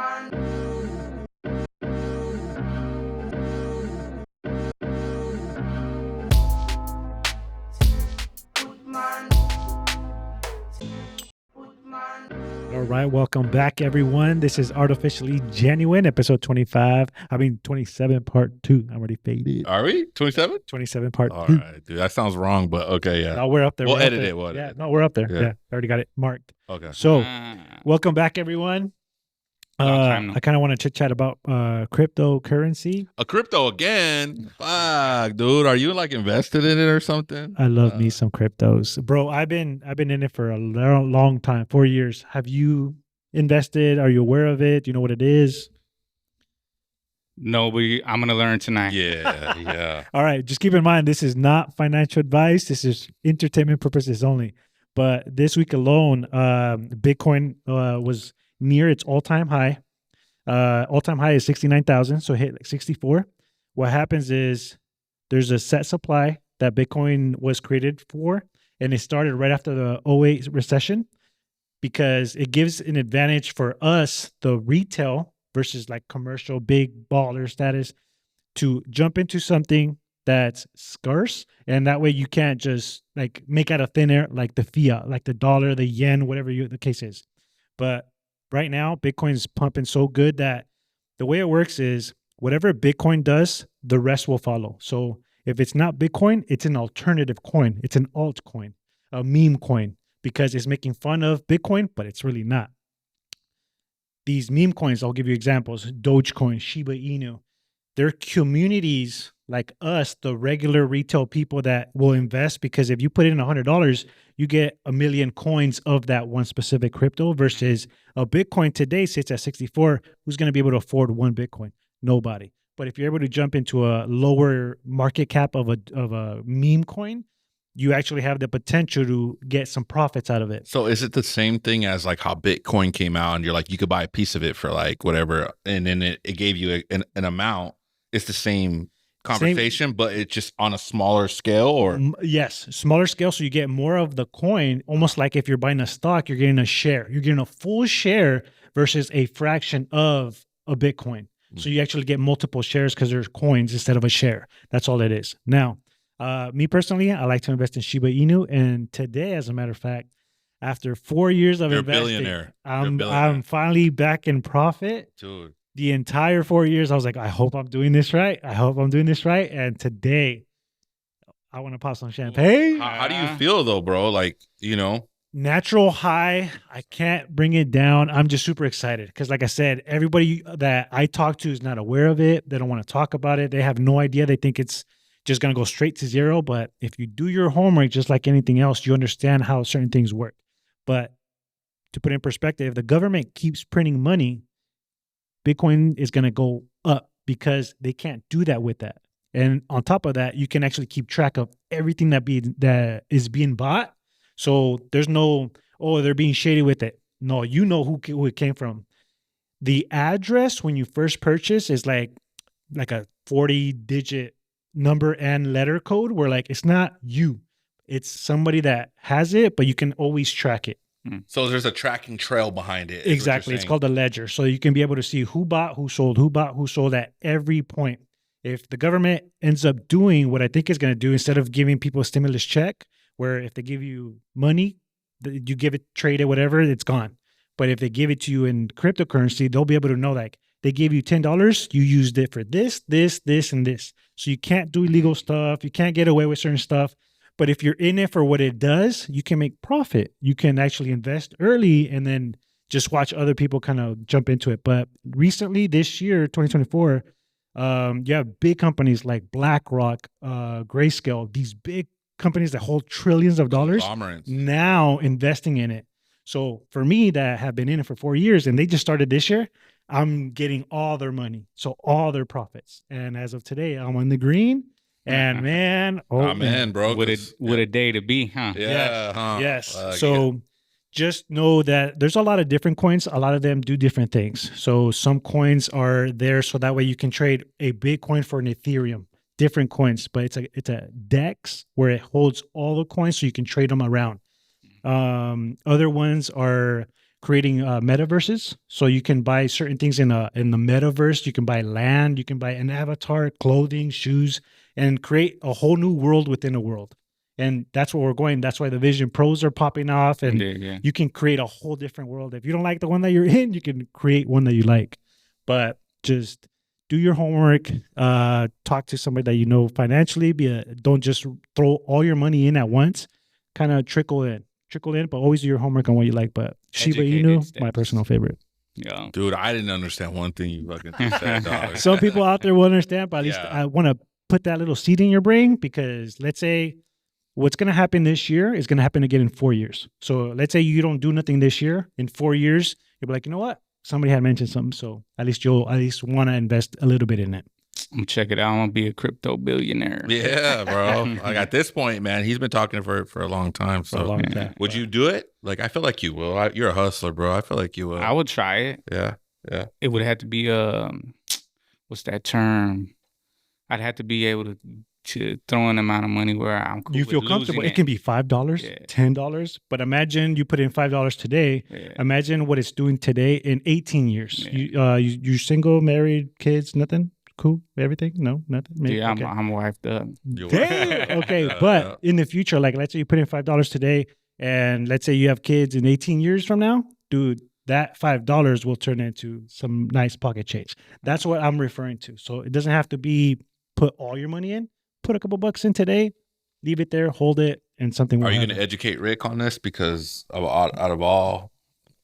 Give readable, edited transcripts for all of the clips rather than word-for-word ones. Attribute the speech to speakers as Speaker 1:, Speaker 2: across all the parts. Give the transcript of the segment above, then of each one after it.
Speaker 1: All right, welcome back, everyone. This is Artificially Genuine, episode 27, part 2. I'm already faded.
Speaker 2: Are we 27?
Speaker 1: 27, part
Speaker 2: All
Speaker 1: 2.
Speaker 2: right, dude. That sounds wrong, but okay, yeah.
Speaker 1: No, we're up there.
Speaker 2: We'll
Speaker 1: we're up
Speaker 2: edit
Speaker 1: there.
Speaker 2: it. We'll
Speaker 1: yeah,
Speaker 2: edit it.
Speaker 1: no, we're up there.
Speaker 2: Yeah.
Speaker 1: Yeah, I already got it marked.
Speaker 2: Okay.
Speaker 1: So, welcome back, everyone. I kind of want to chit chat about cryptocurrency.
Speaker 2: A crypto again? Fuck, dude. Are you like invested in it or something?
Speaker 1: I love me some cryptos, bro. I've been in it for a long time, 4 years. Have you invested? Are you aware of it? Do you know what it is?
Speaker 3: No, but I'm going to learn tonight.
Speaker 2: Yeah, yeah.
Speaker 1: All right. Just keep in mind, this is not financial advice. This is entertainment purposes only. But this week alone, Bitcoin was near its all-time high. All-time high is 69,000, so it hit like 64. What happens is there's a set supply that Bitcoin was created for, and it started right after the 2008 recession because it gives an advantage for us, the retail versus like commercial big baller status, to jump into something that's scarce, and that way you can't just like make out of thin air like the fiat, like the dollar, the yen, whatever the case is. But right now, Bitcoin's pumping so good that the way it works is whatever Bitcoin does, the rest will follow. So if it's not Bitcoin, it's an alternative coin. It's an altcoin, a meme coin, because it's making fun of Bitcoin, but it's really not. These meme coins, I'll give you examples. Dogecoin, Shiba Inu. They're communities like us, the regular retail people that will invest, because if you put in $100, you get 1 million coins of that one specific crypto versus a Bitcoin today sits at 64. Who's going to be able to afford one Bitcoin? Nobody. But if you're able to jump into a lower market cap of a meme coin, you actually have the potential to get some profits out of it.
Speaker 2: So is it the same thing as like how Bitcoin came out and you're like, you could buy a piece of it for like whatever, and then it gave you an amount? It's the same conversation, but it's just on a smaller scale, or?
Speaker 1: Yes, smaller scale. So you get more of the coin, almost like if you're buying a stock, you're getting a share. You're getting a full share versus a fraction of a Bitcoin. So you actually get multiple shares because there's coins instead of a share. That's all it is. Now, me personally, I like to invest in Shiba Inu. And today, as a matter of fact, after 4 years of investing, I'm finally back in profit.
Speaker 2: Dude.
Speaker 1: The entire 4 years, I was like, I hope I'm doing this right. I hope I'm doing this right. And today, I want to pop some champagne.
Speaker 2: How do you feel though, bro? Like, you know?
Speaker 1: Natural high. I can't bring it down. I'm just super excited because, like I said, everybody that I talk to is not aware of it. They don't want to talk about it. They have no idea. They think it's just going to go straight to zero. But if you do your homework, just like anything else, you understand how certain things work. But to put it in perspective, the government keeps printing money. Bitcoin is going to go up because they can't do that with that. And on top of that, you can actually keep track of everything that is being bought. So there's no, they're being shady with it. No, you know who it came from. The address when you first purchase is like a 40-digit number and letter code where like it's not you. It's somebody that has it, but you can always track it.
Speaker 2: So there's a tracking trail behind it.
Speaker 1: Exactly. It's called a ledger. So you can be able to see who bought, who sold at every point. If the government ends up doing what I think is going to do, instead of giving people a stimulus check, where if they give you money, you give it, trade it, whatever, it's gone. But if they give it to you in cryptocurrency, they'll be able to know like they gave you $10, you used it for this, and this. So you can't do illegal stuff. You can't get away with certain stuff. But if you're in it for what it does, you can make profit. You can actually invest early and then just watch other people kind of jump into it. But recently, this year, 2024, you have big companies like BlackRock, Grayscale, these big companies that hold trillions of dollars now investing in it. So for me that have been in it for 4 years and they just started this year, I'm getting all their money. So all their profits. And as of today, I'm on the green. And man,
Speaker 2: bro,
Speaker 3: what a day to be, huh?
Speaker 2: Yeah,
Speaker 1: yes. So just know that there's a lot of different coins. A lot of them do different things. So some coins are there so that way you can trade a Bitcoin for an Ethereum, different coins. But it's a DEX where it holds all the coins so you can trade them around. Other ones are creating metaverses. So you can buy certain things in the metaverse. You can buy land. You can buy an avatar, clothing, shoes, and create a whole new world within a world. And that's where we're going. That's why the Vision Pros are popping off, and you can create a whole different world. If you don't like the one that you're in, you can create one that you like. But just do your homework. Talk to somebody that you know financially. Don't just throw all your money in at once. Kind of trickle in, but always do your homework on what you like. But Shiba Inu, my personal favorite.
Speaker 3: Yeah,
Speaker 2: dude, I didn't understand one thing you fucking said, dog.
Speaker 1: Some people out there will understand, but at least I want to put that little seed in your brain, because let's say what's going to happen this year is going to happen again in 4 years. So let's say you don't do nothing this year. In 4 years, you'll be like, you know what? Somebody had mentioned something. So you'll want to invest a little bit in it.
Speaker 3: I'm gonna check it out. I'm gonna be a crypto billionaire.
Speaker 2: Yeah, bro. Like at this point, man, he's been talking for a long time. So
Speaker 1: For a long time.
Speaker 2: Would you do it? Like, I feel like you will. You're a hustler, bro. I feel like you will.
Speaker 3: I would try it.
Speaker 2: Yeah.
Speaker 3: It would have to be what's that term? I'd have to be able to throw an amount of money where I'm cool.
Speaker 1: You feel comfortable. It can be $5, $10, but imagine you put in $5 today. Yeah. Imagine what it's doing today in 18 years. Yeah. You single, married, kids, nothing. Cool, everything. No, nothing. Maybe,
Speaker 3: yeah, I'm wifed up.
Speaker 1: Damn. Okay, but in the future, like let's say you put in $5 today, and let's say you have kids in 18 years from now, dude. That $5 will turn into some nice pocket change. That's what I'm referring to. So it doesn't have to be put all your money in. Put a couple bucks in today, leave it there, hold it, and something will
Speaker 2: happen. Are you
Speaker 1: going
Speaker 2: to educate Rick on this? Because out of all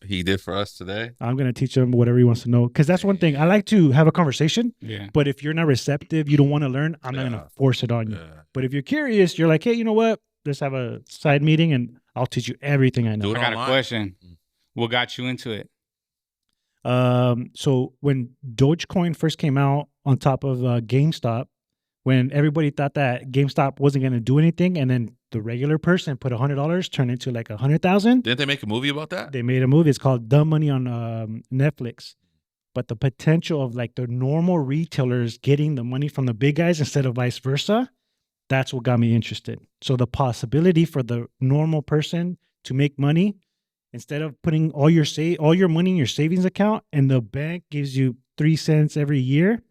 Speaker 2: he did for us today,
Speaker 1: I'm going to teach him whatever he wants to know. Because that's one thing. I like to have a conversation.
Speaker 3: Yeah.
Speaker 1: But if you're not receptive, you don't want to learn, I'm not going to force it on you. But if you're curious, you're like, hey, you know what? Let's have a side meeting and I'll teach you everything I know.
Speaker 3: I got a question. What got you into it?
Speaker 1: So when Dogecoin first came out on top of GameStop, when everybody thought that GameStop wasn't going to do anything, and then the regular person put $100, turned into like 100,000.
Speaker 2: Didn't they make a movie about that?
Speaker 1: They made a movie. It's called Dumb Money on Netflix. But the potential of like the normal retailers getting the money from the big guys instead of vice versa, that's what got me interested. So the possibility for the normal person to make money, instead of putting all your money in your savings account and the bank gives you 3 cents every year,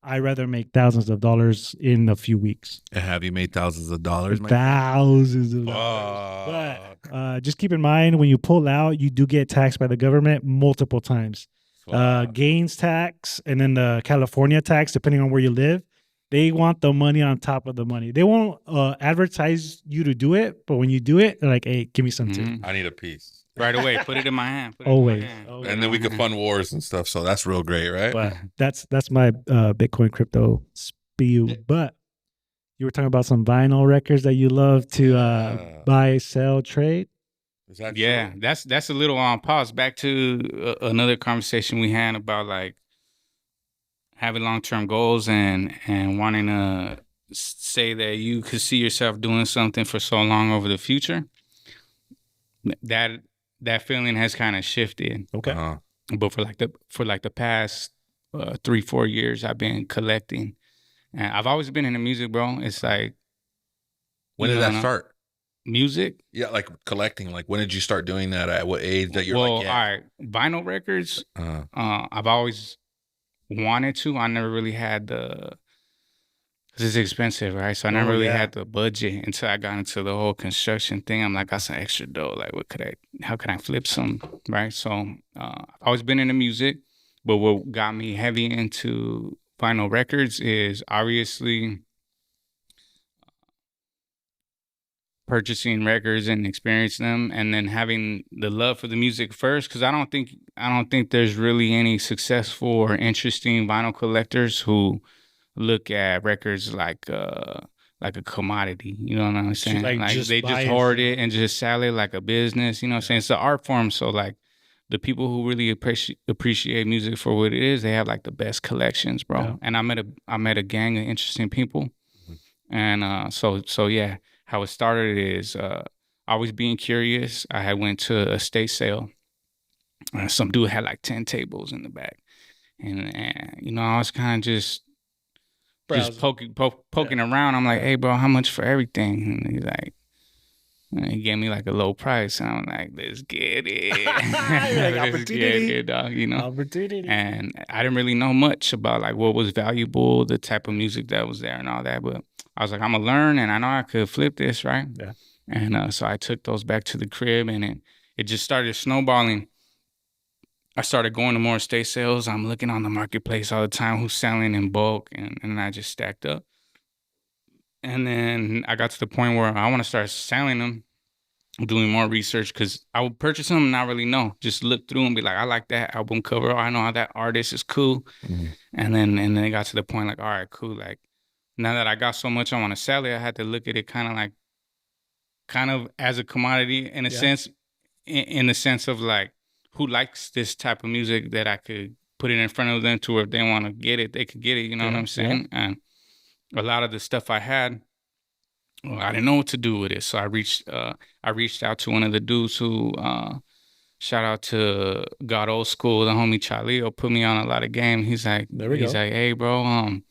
Speaker 1: I'd rather make thousands of dollars in a few weeks.
Speaker 2: And have you made thousands of dollars?
Speaker 1: Thousands of dollars. But just keep in mind, when you pull out, you do get taxed by the government multiple times. Gains tax, and then the California tax, depending on where you live. They want the money on top of the money. They won't advertise you to do it, but when you do it, they're like, hey, give me some too.
Speaker 2: I need a piece.
Speaker 3: Right away, put it in my hand.
Speaker 1: Always.
Speaker 2: And then we could fund wars and stuff. So that's real great, right?
Speaker 1: But that's my Bitcoin crypto spew. But you were talking about some vinyl records that you love to buy, sell, trade.
Speaker 2: Is that
Speaker 3: true? That's a little on pause. Back to another conversation we had about like having long-term goals and wanting to say that you could see yourself doing something for so long over the future. That feeling has kind of shifted.
Speaker 1: Okay.
Speaker 3: But for the past 3-4 years, I've been collecting, and I've always been into music, bro. It's like,
Speaker 2: when did that start?
Speaker 3: Music?
Speaker 2: Yeah, like collecting. Like, when did you start doing that? At what age that you're
Speaker 3: all right, vinyl records. I've always wanted to. I never really had the. It's expensive, right? So I never really had the budget until I got into the whole construction thing. I'm like, that's an extra dough. Like, how can I flip some, right? So I've always been into music, but what got me heavy into vinyl records is obviously purchasing records and experiencing them, and then having the love for the music first. Because I don't think there's really any successful or interesting vinyl collectors who look at records like a commodity, you know what I'm saying? Like they just hoard it and just sell it like a business, you know what I'm saying? It's an art form. So like the people who really appreciate music for what it is, they have like the best collections, bro. Yeah. And I met a gang of interesting people. And so yeah, how it started is always being curious. I had went to a estate sale. Some dude had like 10 tables in the back. And you know, I was kind of just poking around. I'm like, hey, bro, how much for everything? And he's like, And he gave me like a low price. And I'm like, let's get it.
Speaker 1: Like,
Speaker 3: Let's
Speaker 1: opportunity.
Speaker 3: get it, dog, you know?
Speaker 1: Opportunity.
Speaker 3: And I didn't really know much about like what was valuable, the type of music that was there and all that. But I was like, I'm gonna learn, and I know I could flip this, right?
Speaker 1: Yeah.
Speaker 3: And so I took those back to the crib, and it just started snowballing. I started going to more estate sales. I'm looking on the marketplace all the time, who's selling in bulk, and I just stacked up. And then I got to the point where I want to start selling them, doing more research, because I would purchase them and not really know. Just look through and be like, I like that album cover. I know how that artist is cool.
Speaker 2: Mm-hmm.
Speaker 3: And then it got to the point like, all right, cool. Like now that I got so much I want to sell it, I had to look at it kind of as a commodity in a sense, in the sense of like, who likes this type of music that I could put it in front of them to where if they want to get it, they could get it. You know what I'm saying? And a lot of the stuff I had, well, I didn't know what to do with it. So I reached out to one of the dudes who, shout out to God Old School, the homie Chalio, put me on a lot of game. He's like, like, hey bro,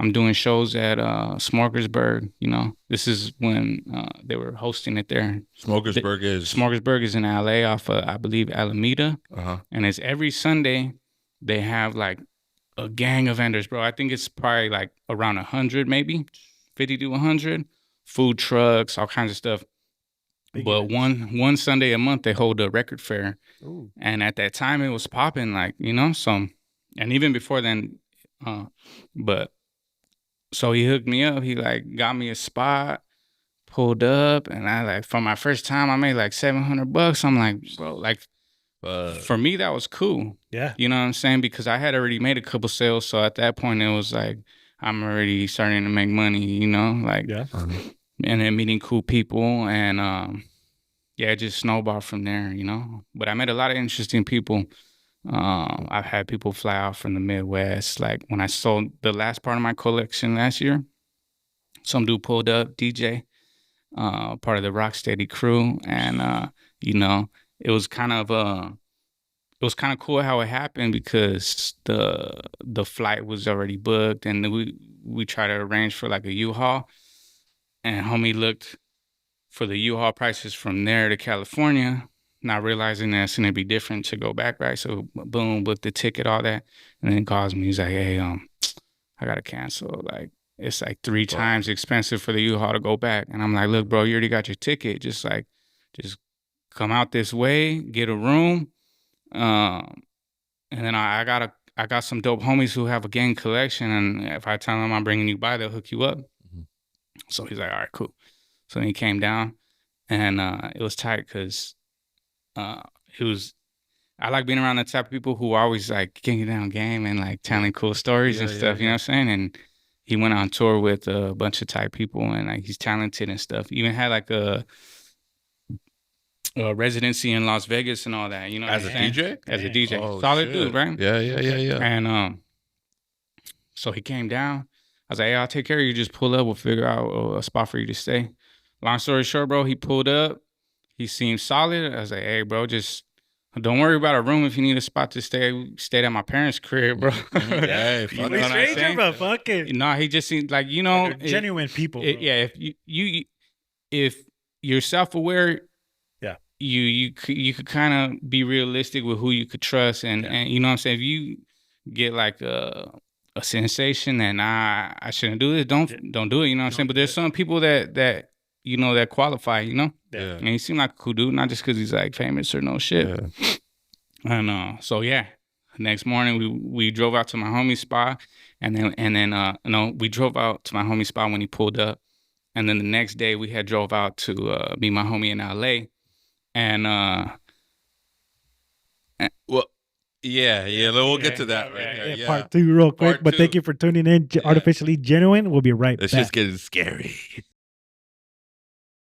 Speaker 3: I'm doing shows at Smorgasburg. You know, this is when they were hosting it there.
Speaker 2: Smorgasburg
Speaker 3: is in LA off of, I believe, Alameda. And it's every Sunday they have like a gang of vendors, bro. I think it's probably like around 100, maybe 50 to 100 food trucks, all kinds of stuff. But one Sunday a month they hold a record fair.
Speaker 1: Ooh.
Speaker 3: And at that time it was popping, like, you know, so, and even before then, but so he hooked me up. He like got me a spot, pulled up, and I like, for my first time I made like $700. I'm like, bro, like, for me that was cool.
Speaker 1: Yeah.
Speaker 3: You know what I'm saying? Because I had already made a couple sales, so at that point it was like, I'm already starting to make money, you know, like, and then meeting cool people, and it just snowballed from there, you know. But I met a lot of interesting people. I've had people fly out from the Midwest. Like when I sold the last part of my collection last year, some dude pulled up, DJ, part of the Rocksteady crew, and you know, it was kind of cool how it happened, because the flight was already booked, and we tried to arrange for like a U-Haul, and homie looked for the U-Haul prices from there to California, not realizing that it's gonna be different to go back, right? So boom, booked the ticket, all that, and then calls me. He's like, hey, I gotta cancel. Like it's like 3 times expensive for the U-Haul to go back. And I'm like, look, bro, you already got your ticket. Just come out this way, get a room. And then I got some dope homies who have a gang collection, and if I tell them I'm bringing you by, they'll hook you up. So he's like, all right, cool. So then he came down, and it was tight because I like being around the type of people who are always like getting down game and like telling cool stories and stuff, you know what I'm saying? And he went on tour with a bunch of type people, and like he's talented and stuff. Even had like a residency in Las Vegas and all that, you know.
Speaker 2: As a DJ?
Speaker 3: As a DJ.
Speaker 2: Oh,
Speaker 3: Solid
Speaker 2: shit.
Speaker 3: dude, right?
Speaker 2: Yeah.
Speaker 3: And so he came down. I was like, hey, I'll take care of you. Just pull up. We'll figure out a spot for you to stay. Long story short, bro, he pulled up. He seemed solid. I was like, hey, bro, just don't worry about a room if you need a spot to stay. We stayed at my parents' crib, bro.
Speaker 2: Hey,
Speaker 3: You know
Speaker 2: fuck
Speaker 3: what I'm
Speaker 1: stranger,
Speaker 3: saying?
Speaker 1: but fuck it.
Speaker 3: No, he just seemed like, you know.
Speaker 1: They're genuine people. Bro.
Speaker 3: Yeah, if you're self-aware, you could kind of be realistic with who you could trust, and you know what I'm saying. If you get like a sensation that I shouldn't do this, don't do it. You know what I'm saying. But there's some people that you know that qualify. You know.
Speaker 2: Yeah.
Speaker 3: And he seemed like a cool dude, not just because he's like famous or no shit.
Speaker 2: Yeah.
Speaker 3: And so next morning we drove out to my homie's spot, and then we drove out to my homie's spot when he pulled up, and then the next day we had drove out to meet my homie in LA. And
Speaker 2: well, we'll get to that right there. Yeah.
Speaker 1: Part 2 real quick,
Speaker 2: Part
Speaker 1: but thank
Speaker 2: 2.
Speaker 1: you for tuning in. Artificially Genuine. We'll be right
Speaker 2: It's
Speaker 1: back.
Speaker 2: just getting scary.